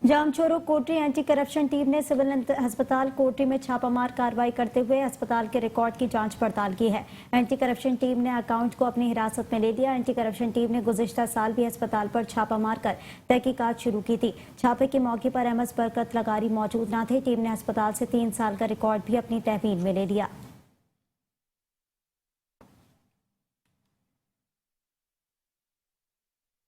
जामचोरो कोटरी एंटी करप्शन टीम ने सिविल अस्पताल कोटरी में छापामार कार्रवाई करते हुए अस्पताल के रिकॉर्ड की जांच पड़ताल की है। एंटी करप्शन टीम ने अकाउंट को अपनी हिरासत में ले लिया। एंटी करप्शन टीम ने गुज़िश्ता साल भी अस्पताल पर छापा मारकर तहकीकात शुरू की थी। छापे के मौके पर अहमद बरकत लगारी मौजूद न थे। टीम ने अस्पताल से 3 साल का रिकॉर्ड भी अपनी तहवील में ले लिया।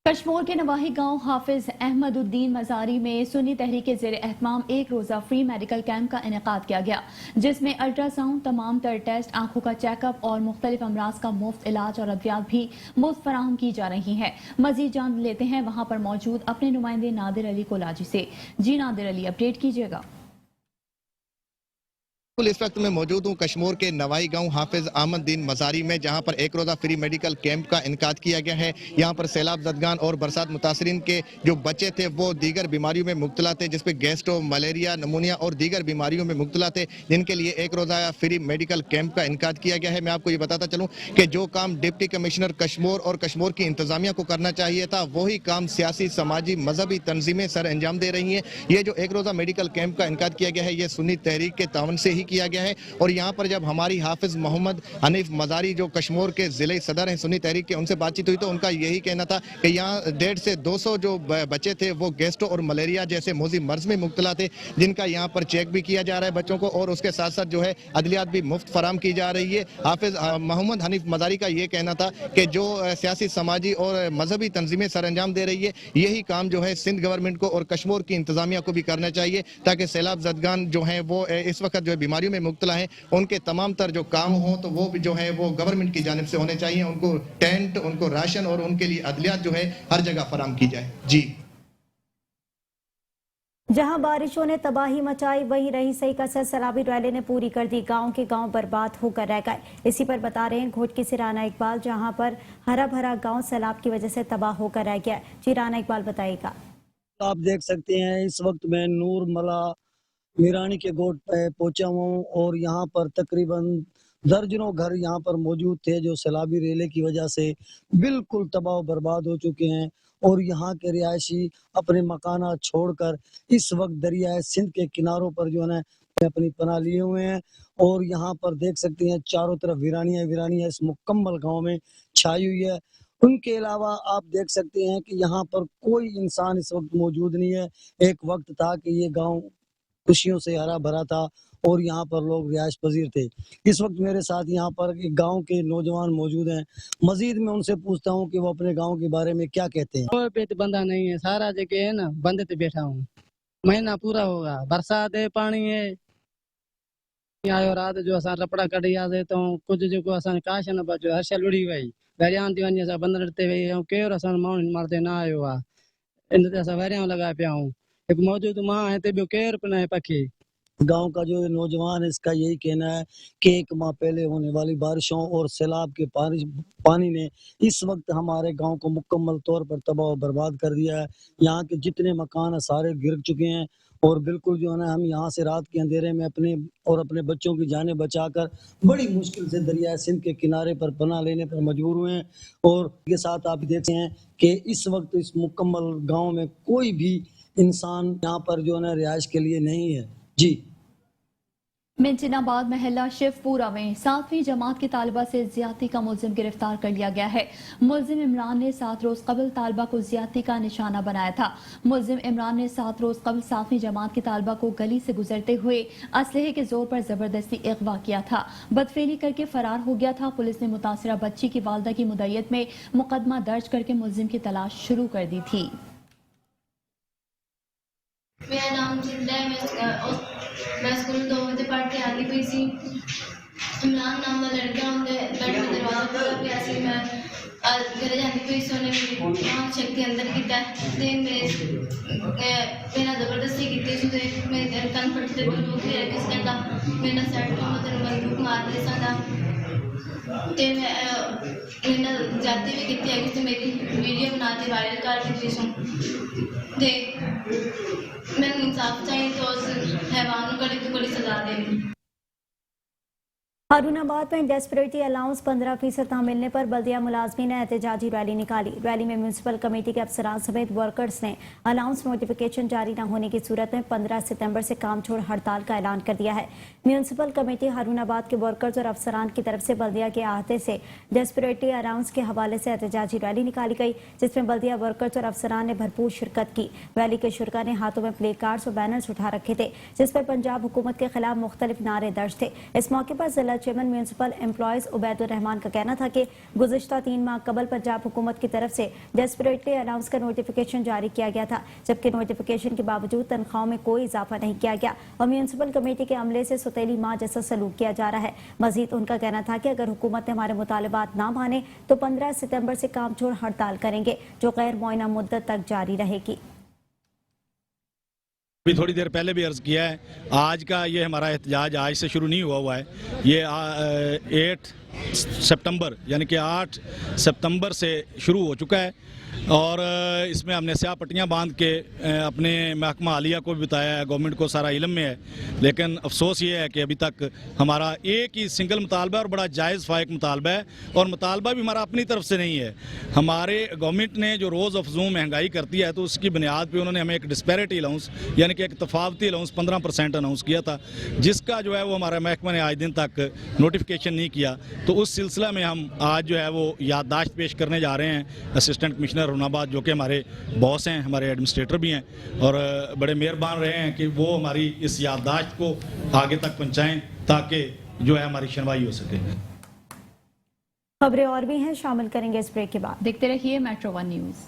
कश्मीर के नवाही गांव हाफिज अहमदुद्दीन मजारी में सुन्नी तहरीक के ज़ेर एहतमाम एक रोज़ा फ्री मेडिकल कैंप का इनेकाद किया गया, जिसमें अल्ट्रासाउंड, तमाम तर टेस्ट, आंखों का चेकअप और मुख्तलिफ अमराज का मुफ्त इलाज और अद्वियात भी मुफ्त फराहम की जा रही हैं। मजीद जान लेते हैं वहां पर मौजूद अपने नुमाइंदे नादिर अली कोलाजी से। जी नादिर अली, अपडेट कीजिएगा। इस वक्त मैं मौजूद हूँ कश्मीर के नवाई गांव हाफिज अहमदुद्दीन मजारी में, जहां पर एक रोज़ा फ्री मेडिकल कैंप का इनकाद किया गया है। यहां पर सैलाब ज़दगान और बरसात मुतासरीन के जो बच्चे थे वो दीगर बीमारियों में मुब्तला थे, जिसपे गैस्ट्रो, मलेरिया, नमूनिया और दीगर बीमारियों में मुब्तला थे, जिनके लिए एक रोज़ा फ्री मेडिकल कैंप का इनकाद किया गया है। मैं आपको ये बताता चलूँ कि जो काम डिप्टी कमिश्नर कश्मीर और कश्मीर की इंतजामिया को करना चाहिए था, वही काम सियासी, समाजी, मजहबी तंजीमें सर अंजाम दे रही हैं। ये जो एक रोज़ा मेडिकल कैंप का इनकाद किया गया है, ये सुन्नी तहरीक के तावन से ही किया गया है। और यहाँ पर जब हमारी हाफिज मोहम्मद हनीफ मजारी जो कश्मीर के जिले सदर हैं सुन्नी तहरीक के, उनसे बातचीत हुई तो उनका यही कहना था कि यहाँ 150 से 200 जो बच्चे थे वो गैस्ट्रो और मलेरिया जैसे मोजी मर्ज में मुब्तला थे, जिनका यहाँ पर चेक भी किया जा रहा है बच्चों को, और उसके साथ साथ जो है अदलियात भी मुफ्त फराम की जा रही है। हाफिज मोहम्मद हनीफ मजारी का ये कहना था कि जो सियासी, समाजी और मजहबी तंजीमें सर अंजाम दे रही है, यही काम जो है सिंध गवर्नमेंट को और कश्मीर की इंतजामिया को भी करना चाहिए, ताकि सैलाब ज़दगान जो है वो इस वक्त जो है बीमारियों में मुब्तला है, उनके तमाम तर जो काम हो तो वो भी जो है वो गवर्नमेंट की जानिब से होने चाहिए। उनको टेंट, उनको राशन और उनके लिए अदलियात जो है हर जगह फराम की जाए। जी। जहां बारिशों ने तबाही मचाई, वहीं रही सही कसर सैलाबी रैली ने पूरी कर दी। गांव के गांव बर्बाद होकर रह गए। इसी पर बता रहे हैं घोटकी से राना इकबाल, जहां पर हरा भरा गांव सैलाब की वजह से तबाह होकर रह गया। जी राना इकबाल, बताइएगा। आप देख सकते हैं इस वक्त मैं नूर मला मीरानी के गोट पे पहुंचा हूँ और यहाँ पर तकरीबन दर्जनों घर यहाँ पर मौजूद थे जो सैलाबी रेले की वजह से बिल्कुल तबाह बर्बाद हो चुके हैं, और यहाँ के रिहायशी अपने मकाना छोड़कर इस वक्त दरियाए सिंध के किनारों पर जो है अपनी पनाह लिए हुए हैं। और यहाँ पर देख सकते हैं चारों तरफ वीरानियां इस मुकम्मल गाँव में छाई हुई है। उनके अलावा आप देख सकते हैं कि यहाँ पर कोई इंसान इस वक्त मौजूद नहीं है। एक वक्त था कि ये गाँव खुशियों से हरा भरा था और यहाँ पर लोग रिहाइश पजीर थे। इस वक्त मेरे साथ यहाँ पर एक गांव के नौजवान मौजूद हैं। मजीद मैं उनसे पूछता हूँ कि वो अपने गांव के बारे में क्या कहते हैं। कोई पेट बंदा नहीं है, सारा जगह है ना बंदे पे बैठा हूँ। महीना पूरा होगा, बरसात है, पानी है। आयो रात जो असा रपड़ा कड़ी आसे तो कुछ जो को असा काश न बचो हर्षल उड़ी वई गरियान दीवानी असा बंद रते वई केर असा माउन मारते ना आयो आ इन ते असा वरिया लगा पिया हूँ। एक मौजूद मां है ते बियो केर पना है पखी। गांव का जो नौजवान है इसका यही कहना है कि एक माह पहले होने वाली बारिशों और सैलाब के पानी ने इस वक्त हमारे गांव को मुकम्मल तौर पर तबाह और बर्बाद कर दिया है। यहाँ के जितने मकान है सारे गिर चुके हैं और बिल्कुल जो है ना हम यहाँ से रात के अंधेरे में अपने बच्चों की जानें बचाकर बड़ी मुश्किल से दरिया सिंध के किनारे पर पनाह लेने पर मजबूर हुए हैं। और के साथ आप देखते हैं कि इस वक्त इस मुकम्मल गाँव में कोई भी इंसान यहाँ पर जो है ना रिहाइश के लिए नहीं है। जी। मिंचनाबाद महल्ला शिवपुरा में 7वीं जमात की तालिबा से ज्यादती का मुलजिम गिरफ्तार कर लिया गया है। मुलजिम इमरान ने 7 रोज कबल तालिबा को ज्यादती का निशाना बनाया था। मुलजिम इमरान ने 7 रोज कबल 7वीं जमात की तालिबा को गली से गुजरते हुए असलहे के जोर पर जबरदस्ती अगवा किया था, बदफेली करके फरार हो गया था। पुलिस ने मुतासिरा बच्ची की वालदा की मुद्दत में मुकदमा दर्ज करके मुलजिम की तलाश शुरू कर दी थी। मेरा नाम जिंदा है, मैं स्कूल 2 बजे पढ़ के आती पई सी। इमरान नाम का लड़का होंगे, लड़का दरवाजा खोल गया सी। मैं घर जाती पई सी, उन्हें मेरी आँख छक के अंदर किया ते मेरा जबरदस्ती की सुधे मेरे कन फटते बंदूक ले किस कहता मेरा सेट को मतलब बंदूक मार दे सदा ते मैंने जाती भी की है कि मेरी वीडियो बनाते वायरल कर दी सू ते मैंने इंसाफ चाहिए तो उस हैवान को बड़ी सजा देनी। हारूनाबाद में डेस्परेटी अलाउंस 15% न मिलने पर बल्दिया मुलाजमीन ने एहतजाजी रैली निकाली। रैली में म्यूनसिपल कमेटी के अफसरान समेत वर्कर्स ने अलाउंस नोटिफिकेशन जारी न होने की सूरत में 15 सितंबर से काम छोड़ हड़ताल का ऐलान कर दिया है। म्यूनसिपल कमेटी हारूनाबाद के वर्कर्स और अफसरान की तरफ से बल्दिया के अहाते से डेस्परेटी अलाउंस के हवाले से एहतजाजी रैली निकाली गई, जिसमें बल्दिया वर्कर्स और अफसरान ने भरपूर शिरकत की। रैली के शुरका ने हाथों में प्ले कार्ड्स और बैनर्स उठा रखे थे, जिस पर पंजाब हुकूमत के खिलाफ मुख्तलिफ नारे दर्ज थे। इस मौके पर जिला chairman municipal employees Ubaidur Rahman का कहना था कि गुज़िश्ता 3 माह कबल पंजाब हुकूमत की तरफ से डेस्परेटली अनाउंस का नोटिफिकेशन जारी किया गया था, जबकि नोटिफिकेशन के बावजूद तनख्वाहों में कोई इजाफा नहीं किया गया और म्यूनसिपल कमेटी के अमले से सौतेली माँ जैसा सलूक किया जा रहा है। मजीद उनका कहना था कि अगर हुकूमत ने हमारे मुतालबात ना माने तो 15 सितंबर से काम छोड़ हड़ताल करेंगे, जो गैर मुआयना मुद्दत तक जारी रहेगी। अभी थोड़ी देर पहले भी अर्ज़ किया है, आज का ये हमारा एहतजाज आज से शुरू नहीं हुआ है, ये 8 सितंबर यानी कि 8 सितंबर से शुरू हो चुका है और इसमें हमने स्याह पट्टियाँ बांध के अपने महकमा आलिया को भी बताया है, गवर्नमेंट को सारा इल्म में है, लेकिन अफसोस ये है कि अभी तक हमारा एक ही सिंगल मुतालबा और बड़ा जायज़ फायक मुतालबा है और मुतालबा भी हमारा अपनी तरफ से नहीं है। हमारे गवर्नमेंट ने जो रोज़ अफजू महंगाई करती है तो उसकी बुनियाद पर उन्होंने हमें एक डिस्पैरिटी अलाउंस यानी कि एक तफावती अलाउंस 15% अनाउंस किया था, जिसका जो है वो हमारा महकमा ने आज दिन तक नोटिफिकेशन नहीं किया। तो उस सिलसिला में हम आज जो है वो याददाश्त पेश करने जा रहे हैं असिस्टेंट कमिश्नर हुनाबाद, जो कि हमारे बॉस हैं, हमारे एडमिनिस्ट्रेटर भी हैं और बड़े मेहरबान रहे हैं कि वो हमारी इस याददाश्त को आगे तक पहुंचाएं ताकि जो है हमारी सुनवाई हो सके। खबरें और भी हैं, शामिल करेंगे इस ब्रेक के बाद। देखते रहिए मेट्रो 1 न्यूज़।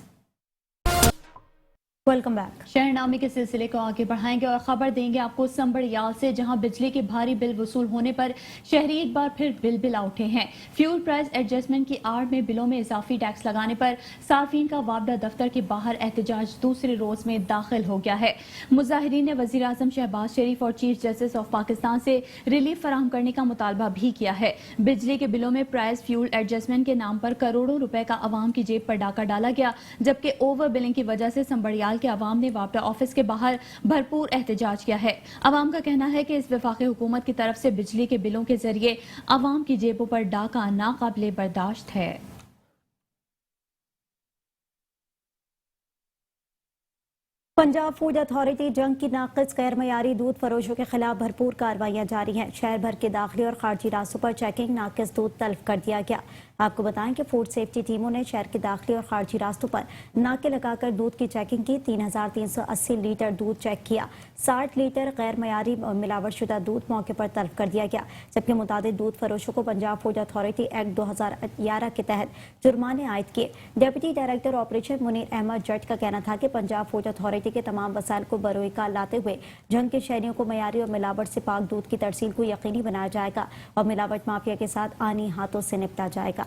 Welcome back. शहरनामे के सिलसिले को आगे बढ़ाएंगे और खबर देंगे आपको संबड़ियाल से, जहां बिजली के भारी बिल वसूल होने पर शहरी एक बार फिर बिल उठे हैं। फ्यूल प्राइस एडजस्टमेंट की आड़ में बिलों में इजाफी टैक्स लगाने पर सार्फिन का वापडा दफ्तर के बाहर एहतजाज दूसरे रोज में दाखिल हो गया है। मुजाहिरीन ने वजीर आजम शहबाज शरीफ और चीफ जस्टिस ऑफ पाकिस्तान से रिलीफ फराहम करने का मुतालबा भी किया है। बिजली के बिलों में प्राइस फ्यूल एडजस्टमेंट के नाम पर करोड़ों रुपए का अवाम की जेब पर डाका डाला गया, जबकि ओवर बिलिंग की वजह से संबड़ियाल के अवाम ने वापडा ऑफिस के बाहर भरपूर एहतजाज किया है। अवाम का कहना है कि इस वफाकी हुकूमत की तरफ से बिजली के बिलों के जरिए अवाम की जेबों पर डाका नाकाबिले बर्दाश्त है। पंजाब फूड अथॉरिटी जंग की नाक़िस गैर मयारी दूध फरोशों के खिलाफ भरपूर कार्रवाइयां जारी हैं। शहर भर के दाखिली और खारजी रास्तों पर चेकिंग, नाक़िस दूध तल्फ कर दिया गया। आपको बताएं कि फूड सेफ्टी टीमों ने शहर के दाखिली और खारजी रास्तों पर नाके लगाकर दूध की चेकिंग की। 3380 लीटर दूध चेक किया। 60 लीटर गैर मयारी मिलावट शुदा दूध मौके पर तल्फ कर दिया गया, जबकि मुतादिद दूध फरोशों को पंजाब फूड अथॉरिटी एक्ट 2011 के तहत जुर्माने आयद किए। Deputy director operation Munir Ahmed Jatt का कहना था कि पंजाब फूड अथॉरिटी के तमाम वसाइल को बरोईका लाते हुए जंग के शहरियों को मयारी और मिलावट से पाक दूध की तरसील को यकीनी बनाया जाएगा और मिलावट माफिया के साथ आनी हाथों से निपटा जाएगा।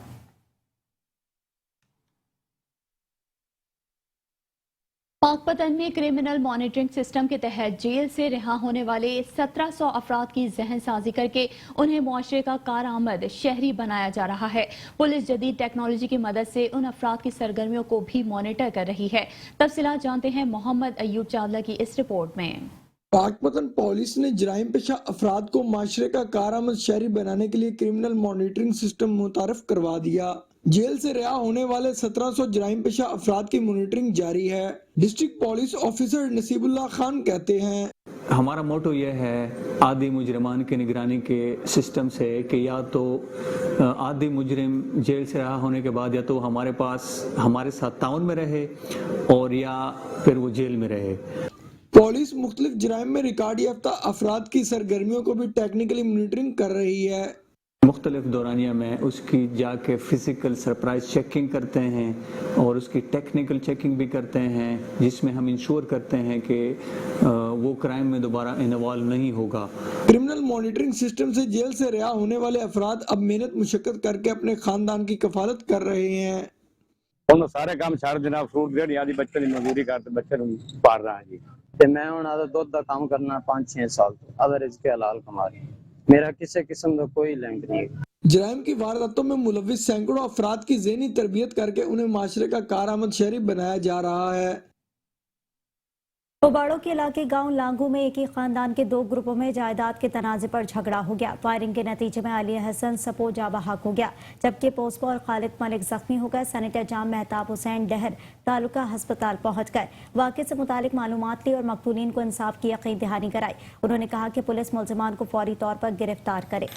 पाकपतन में क्रिमिनल मॉनिटरिंग सिस्टम के तहत जेल से रिहा होने वाले 1700 अफराद की जहन साजी करके उन्हें मुआशरे का कारआमद शहरी बनाया जा रहा है। पुलिस जदीद टेक्नोलॉजी की मदद से उन अफराद की सरगर्मियों को भी मॉनिटर कर रही है। तफसीलात जानते हैं मोहम्मद अयूब चावला की इस रिपोर्ट में। पाकपतन पुलिस ने जराइम पेशा अफराद को माशरे का कारआमद शहरी बनाने के लिए क्रिमिनल मॉनिटरिंग सिस्टम मुतारफ करवा दिया। जेल से रिहा होने वाले 1700 जराइम पेशा अफराद की मॉनिटरिंग जारी है। District police officer Nasibullah Khan कहते हैं, हमारा मोटो यह है आदि मुजरिमान की निगरानी के सिस्टम से कि या तो आदि मुजरिम जेल से रिहा होने के बाद या तो हमारे पास हमारे साथ ताउन में रहे और या फिर वो जेल में रहे। पुलिस मुख्तलिफ जराइम में रिकॉर्ड याफ्ता अफराद की सरगर्मियों को भी टेक्निकली मॉनिटरिंग कर रही है। मुख्तलिफ दौरानिया में उसकी जाके फिजिकल सरप्राइज चेकिंग करते हैं और उसकी टेक्निकल चेकिंग भी करते हैं, जिसमें हम इंश्योर करते हैं कि वो क्राइम में दोबारा इन्वॉल्व नहीं होगा। क्रिमिनल मॉनिटरिंग सिस्टम से जेल से रिहा होने वाले अफराद अब मेहनत मुशक्कत करके अपने खानदान की कफालत कर रहे हैं। ਉਹਨੂੰ ਸਾਰੇ ਕੰਮ ਛੱਡ ਦੇਣਾ, ਫਰੂਟ ਜਿਹੜੀ ਆਦੀ ਬੱਚੇ ਦੀ ਮਜ਼ਦੂਰੀ ਕਰਦੇ ਬੱਚੇ ਨੂੰ ਪਾਲ ਰਹਾ ਜੀ। ਤੇ ਮੈਂ ਹੁਣ ਆਦਾ ਦੁੱਧ ਦਾ ਕੰਮ ਕਰਨਾ 5-6 ਸਾਲ ਤੋਂ, ਅਦਰ इसके हलाल कमा रही मेरा किसी किस्म का कोई लिंक नहीं है। जराइम की वारदातों में मुलविस सैकड़ों अफराद की ज़हनी तरबियत करके उन्हें माशरे का कारआमद शहरी बनाया जा रहा है। पोबाड़ों के इलाके गांव लांगू में एक ही खानदान के 2 ग्रुपों में जायदाद के तनाजे पर झगड़ा हो गया। फायरिंग के नतीजे में अली हसन सपो जाबा हक हो गया, जबकि पोस्पो और खालिद मलिक जख्मी हो गए। सेनेटर जाम मेहताब हुसैन डहर तालुका अस्पताल पहुंच गए, वाक़े से मुतालिक मालूमात ली और मकतूलीन को इंसाफ की यकीन दहानी कराई। उन्होंने कहा कि पुलिस मुल्ज़िमान को फौरी तौर पर गिरफ्तार करे।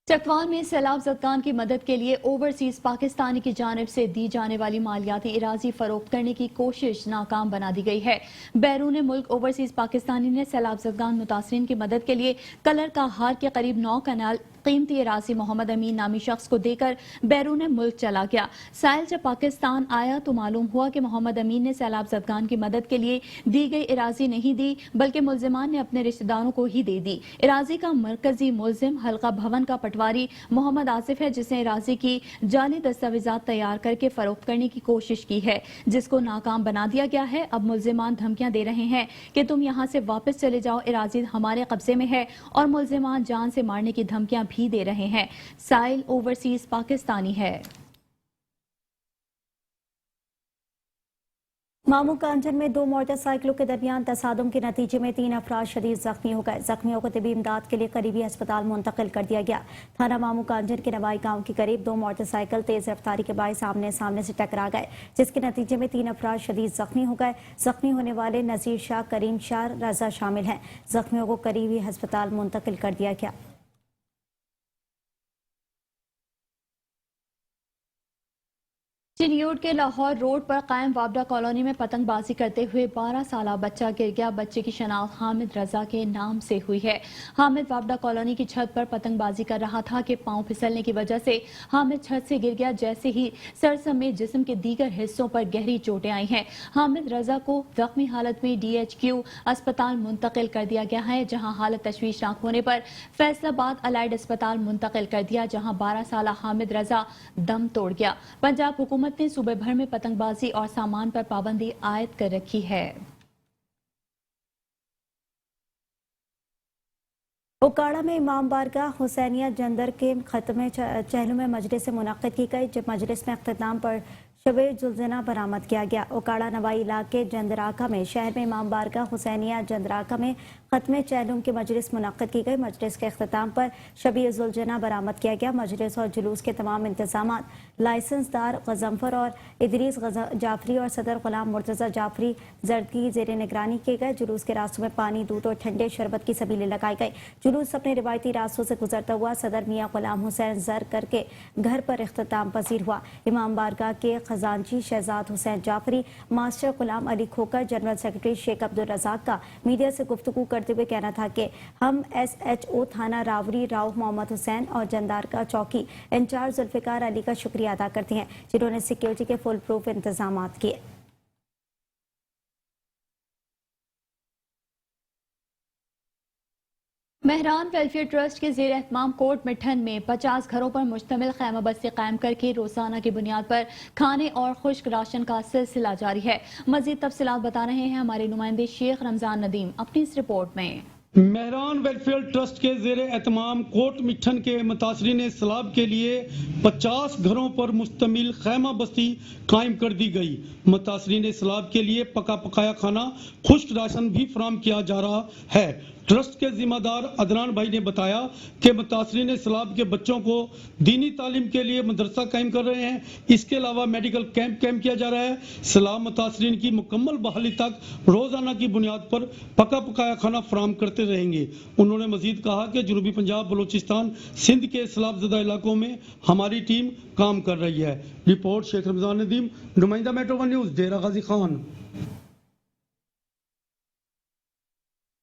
चकवाल में सैलाब ज़दगान की मदद के लिए ओवरसीज पाकिस्तानी की जानिब से दी जाने वाली मालियाती इराजी फरोख्त करने की कोशिश नाकाम बना दी गई है। बैरून मुल्क ओवरसीज पाकिस्तानी ने सैलाब ज़दगान मुतासरीन की मदद के लिए कलर का हार के करीब 9 कनाल कीमती इराजी मोहम्मद अमीन नामी शख्स को देकर बैरून मुल्क चला गया। साइल जब पाकिस्तान आया तो मालूम हुआ कि मोहम्मद अमीन ने सैलाब ज़दगान की मदद के लिए दी गई इराजी नहीं दी, बल्कि मुल्जिमान ने अपने रिश्तेदारों को ही दे दी। इराजी का मरकजी मुल्जिम हल्का भवन का पटवारी मोहम्मद आसिफ है, जिसने इराजी की जाली दस्तावेजात तैयार करके फरोख्त करने की कोशिश की है, जिसको नाकाम बना दिया गया है। अब मुल्जिमान धमकियां दे रहे हैं कि तुम यहाँ से वापस चले जाओ, इराजी हमारे कब्जे में है, और मुल्जिमान जान से मारने की धमकियां भी दे रहे हैं। साइल ओवरसीज पाकिस्तानी है। मामू कांजन में 2 मोटरसाइकिलों के दरमियान तसादुम के नतीजे में 3 अफराद शदीद जख्मी हो गए। जख्मियों को तिबी इमदाद के लिए करीबी अस्पताल मुंतकिल कर दिया गया। थाना मामू कांजन के नवाई गांव के करीब 2 मोटरसाइकिल तेज रफ्तारी के बायस आमने सामने से टकरा गए, जिसके नतीजे में 3 अफराद शदीद जख्मी हो गए। जख्मी होने वाले नजीर शाह, करीम शाह, रजा शामिल हैं। जख्मियों को करीबी अस्पताल मुंतकिल कर दिया गया। चिनियोट के लाहौर रोड पर कायम वाबडा कॉलोनी में पतंगबाजी करते हुए 12 साला बच्चा गिर गया। बच्चे की शनाख्त हामिद रजा के नाम से हुई है। हामिद वाबडा कॉलोनी की छत पर पतंगबाजी कर रहा था कि पांव फिसलने की वजह से हामिद छत से गिर गया। जैसे ही सर समेत जिस्म के दीगर हिस्सों पर गहरी चोटें आई हैं। हामिद रजा को जख्मी हालत में DHQ अस्पताल मुंतकिल कर दिया गया है, जहां हालत तशवीशनाक होने पर फैसलाबाद अलाइड अस्पताल मुंतकिल कर दिया, जहां 12 साला हामिद रजा दम तोड़ गया। पंजाब हुकूमत ने सूबे भर में पतंगबाजी और सामान पर पाबंदी आयद कर रखी है। ओकाड़ा में इमाम बारगाह हुसैनिया जंदर के खत्मे चहलू में मजलिस से मुनक्किद की गई, जब मजलिस में अख्तिताम पर शबे जुलजना बरामद किया गया। ओकाड़ा नवाई इलाके जंदराका में शहर में इमाम बारगाह हुसैनिया जंदराका में खत्मे चहलूम की मजलिस मुनक्किद की गई। मजलिस के अख्तिताम पर शबे जुलजना बरामद किया गया। मजलिस और जुलूस के तमाम इंतजाम लाइसेंसदार गजम्फर और इदरीस जाफरी और सदर गुलाम मुर्तजा जाफरी जर्दगी जेर निगरानी किए गए। जुलूस के रास्तों में पानी, दूध और ठंडे शरबत की सबीलें लगाई गई। जुलूस अपने रिवायती रास्तों से गुजरता हुआ सदर मियाँ गुलाम हुसैन जर करके घर पर इख्तिताम पसीर हुआ। इमाम बारगाह के खजानची शहजाद हुसैन जाफरी, मास्टर गुलाम अली खोकर, जनरल सेक्रेटरी शेख अब्दुल रज़ाक का मीडिया से गुफ्तगू करते हुए कहना था कि हम SHO थाना रावरी राव मोहम्मद हुसैन और जंदार का चौकी इंचार्ज जुल्फिकार अली का शुक्रिया अदा करते हैं, जिन्होंने सिक्योरिटी के फुल प्रूफ इंतजाम किए। मेहरान वेलफेयर ट्रस्ट के ज़ेर एहतमाम कोट मिठन में 50 घरों पर मुश्तमिल खैमा बस्ती कायम करके रोजाना की बुनियाद पर खाने और खुश्क राशन का सिलसिला जारी है। मजीद तफसीलात बता रहे हैं हमारे नुमाइंदे शेख रमजान नदीम अपनी इस रिपोर्ट में। मेहरान वेलफेयर ट्रस्ट के ज़ेर एहतमाम कोट मिठन के मुतासरीन सैलाब के लिए 50 घरों पर मुश्तमिल खैमा बस्ती कायम कर दी गई। मुतासरीन सैलाब के लिए पका पकाया खाना, खुश्क राशन भी फराहम किया जा रहा है। ट्रस्ट के जिम्मेदार अदनान भाई ने बताया कि मुतासरीन सैलाब के बच्चों को दीनी तालीम के लिए मदरसा कायम कर रहे हैं। इसके अलावा मेडिकल कैंप किया जा रहा है। सैलाब मुतासरीन की मुकम्मल बहाली तक रोजाना की बुनियाद पर पका पकाया खाना फराहम करते रहेंगे। उन्होंने मजीद कहा कि जनूबी पंजाब, बलोचिस्तान, सिंध के सैलाबज़दा इलाकों में हमारी टीम काम कर रही है। रिपोर्ट शेख रमजान नदीम, नुमाइंदा मेट्रो वन न्यूज़, डेरा गाजी खान।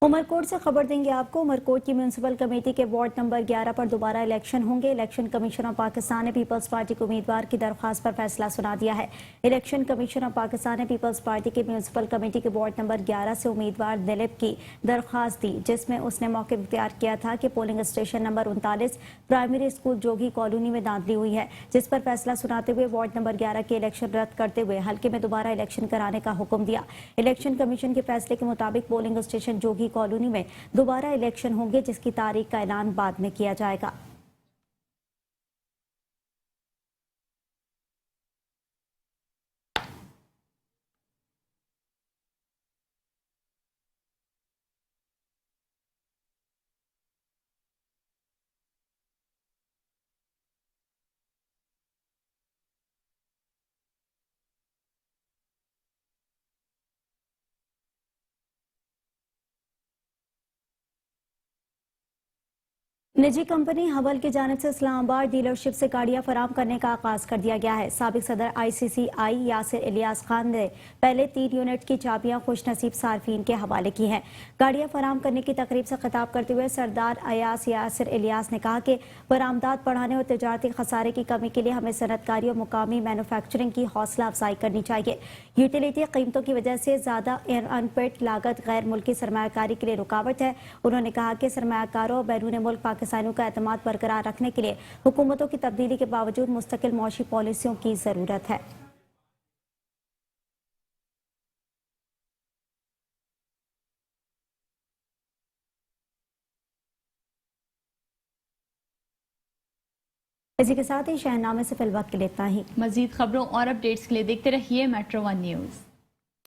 उमरकोट से खबर देंगे आपको। उमरकोट की म्यूनसिपल कमेटी के वार्ड नंबर 11 पर दोबारा इलेक्शन होंगे। इलेक्शन कमीशन ऑफ पाकिस्तान ने पीपल्स पार्टी के उम्मीदवार की दरख्वास्त पर फैसला सुना दिया है। इलेक्शन कमीशन ऑफ पाकिस्तान ने पीपल्स पार्टी के म्यूनसिपल कमेटी के वार्ड नंबर 11 से उम्मीदवार दिलीप की दरख्वास्त दी, जिसमें उसने मौके इख्तियार किया था कि polling station number 39 primary school Jogi colony में धांधली हुई है, जिस पर फैसला सुनाते हुए वार्ड नंबर 11 के इलेक्शन रद्द करते हुए हल्के में दोबारा इलेक्शन कराने का हुक्म दिया। इलेक्शन कमीशन के फैसले के मुताबिक पोलिंग स्टेशन जोगी कॉलोनी में दोबारा इलेक्शन होंगे, जिसकी तारीख का ऐलान बाद में किया जाएगा। निजी कंपनी हवल की जानिब से इस्लामाबाद डीलरशिप से गाड़ियां फराम करने का आगाज कर दिया गया है। साबिक सदर ICCI यासिर इलियास खान ने पहले 3 यूनिट की चाबियां खुशनसीब सार्फिन के हवाले की हैं। गाड़ियां फराम करने की तकरीब से खिताब करते हुए सरदार अयास यासिर इलियास ने कहा कि बरामदात बढ़ाने और तिजारती खसारे की कमी के लिए हमें सनतकारी और मुकामी मैन्युफैक्चरिंग की हौसला अफजाई करनी चाहिए। यूटिलिटी कीमतों की वजह से ज्यादा अनपेड लागत गैर मुल्की सरमायाकारी के लिए रुकावट है। उन्होंने कहा कि सरमायाकारों और बैरून मुल्क पाकिस्तानियों का एतमाद बरकरार रखने के लिए हुकूमतों की तब्दीली के बावजूद मुस्तकिल मौशी पॉलिसियों की जरूरत है। इसी के साथ ही शहरनामे से फिलहाल के लिए इतना ही। मजीद खबरों और अपडेट्स के लिए देखते रहिए मेट्रो 1 न्यूज।